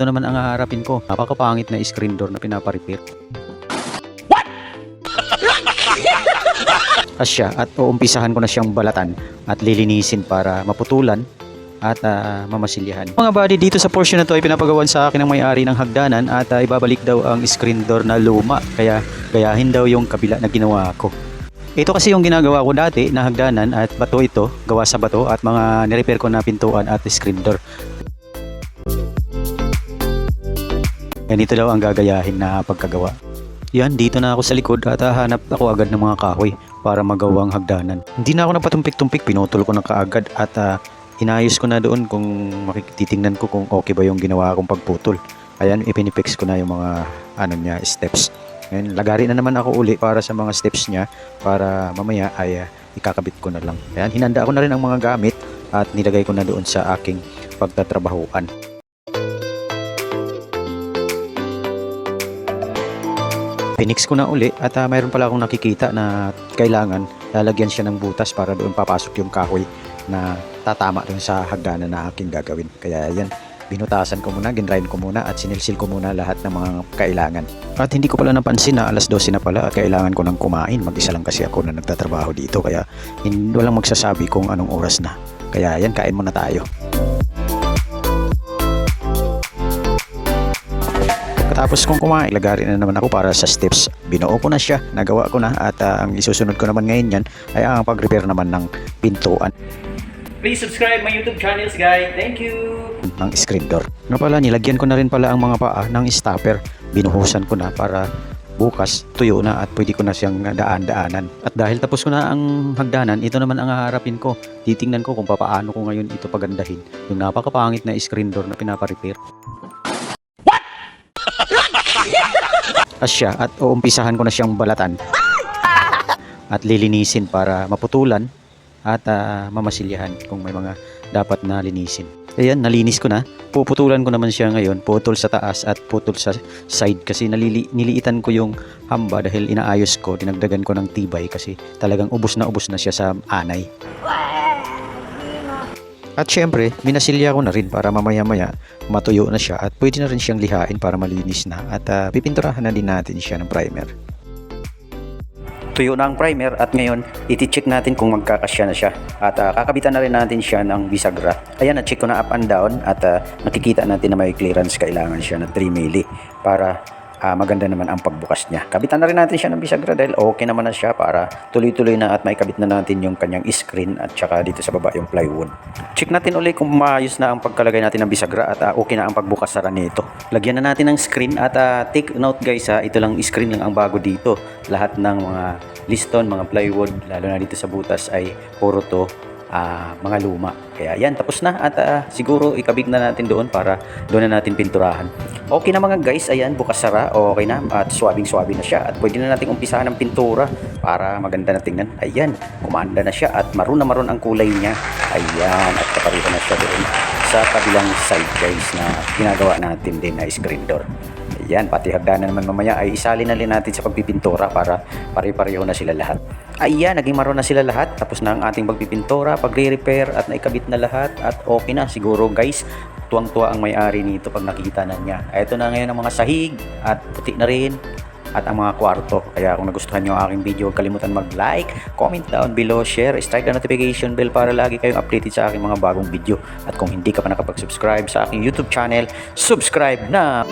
ito naman ang haharapin ko. Napakapangit na screen door na pinaparepair. Asya at uumpisahan ko na siyang balatan at lilinisin para maputulan at mamasilyahan. Mga buddy, dito sa portion na to ay pinapagawan sa akin ng may-ari ng hagdanan at ibabalik daw ang screen door na luma, kaya gayahin daw yung kabila na ginawa ko. Ito kasi yung ginagawa ko dati na hagdanan at bato ito, gawa sa bato at mga nirepair ko na pintuan at screen door. Ganito daw ang gagayahin na pagkagawa. Yan, dito na ako sa likod at hanap ako agad ng mga kahoy para magawang hagdanan. Hindi na ako napatumpik-tumpik, pinutol ko na kaagad at inayos ko na doon kung makititingnan ko kung okay ba yung ginawa kong pagputol. Ayan, ipinipix ko na yung mga steps. Ngayon, lagari na naman ako uli para sa mga steps niya para mamaya ay ikakabit ko na lang. Ayan, hinanda ko na rin ang mga gamit at nilagay ko na doon sa aking pagtatrabahuan. Pinix ko na uli at mayroon pala akong nakikita na kailangan lalagyan siya ng butas para doon papasok yung kahoy na tatama doon sa hagdanan na aking gagawin. Kaya yan, binutasan ko muna, ginrain ko muna at sinilsil ko muna lahat ng mga kailangan. At hindi ko pala napansin na alas 12 na pala at kailangan ko nang kumain. Mag-isa lang kasi ako na nagtatrabaho dito kaya walang magsasabi kung anong oras na. Kaya yan, kain muna tayo. Tapos kung kumain, lagari na naman ako para sa steps. Binuo ko na siya, nagawa ko na at ang isusunod ko naman ngayon yan ay ang pag-repair naman ng pintuan. Please subscribe my YouTube channels, guys. Thank you. Ng screen door. Nga pala, nilagyan ko na rin pala ang mga paa ng stopper. Binuhusan ko na para bukas tuyo na at pwede ko na siyang daan-daanan. At dahil tapos ko na ang hagdanan, ito naman ang haharapin ko. Titingnan ko kung paano ko ngayon ito pagandahin. Yung napakapangit na screen door na pinaparepair. Asya at uumpisahan ko na siyang balatan at lilinisin para maputulan at mamasilyahan kung may mga dapat na linisin. Ayan, nalinis ko na. Puputulan ko naman siya ngayon, putol sa taas at putol sa side kasi niliitan ko yung hamba dahil inaayos ko, dinagdagan ko ng tibay kasi talagang ubos na siya sa anay. At syempre, minasilya ko na rin para mamaya-maya matuyo na siya at pwede na rin siyang lihain para malinis na at pipinturahan na din natin siya ng primer. Tuyo na ang primer at ngayon iti-check natin kung magkakasya na siya at kakabitan na rin natin siya ng bisagra. Ayan, na-check ko na up and down at nakikita natin na may clearance, kailangan siya ng 3 mili para maganda naman ang pagbukas niya. Kabitan na rin natin siya ng bisagra dahil okay naman na siya para tuloy-tuloy na at maikabit na natin yung kanyang screen at saka dito sa baba yung plywood. Check natin ulit kung maayos na ang pagkalagay natin ng bisagra at okay na ang pagbukas sara nito. Lagyan na natin ng screen at take note guys, ito lang screen lang ang bago dito. Lahat ng mga liston, mga plywood, lalo na dito sa butas ay puro to mga luma. Kaya yan, tapos na at siguro ikabig na natin doon para doon na natin pinturahan. Okay na mga guys, ayan, bukas sara, okay na at swabing-swabe na siya at pwede na natin umpisahan ng pintura para maganda na tingnan. Ayan, kumanda na siya at maroon na maroon ang kulay niya. Ayan, at kaparito na siya doon sa kabilang side guys na ginagawa natin din na screen door. Ayan, pati hagdanan naman mamaya ay isali na rin natin sa pagpipintura para pare-pareho na sila lahat. Ayan, naging maroon na sila lahat. Tapos na ang ating pagpipintura, pagre-repair at naikabit na lahat at okay na siguro guys. Tuwang-tuwa ang may-ari nito pag nakita na niya. Ito na ngayon ang mga sahig at puti na rin at ang mga kwarto. Kaya kung nagustuhan nyo ang aking video, huwag kalimutan mag-like, comment down below, share, strike the notification bell para lagi kayong updated sa aking mga bagong video. At kung hindi ka pa nakapag-subscribe sa aking YouTube channel, subscribe na!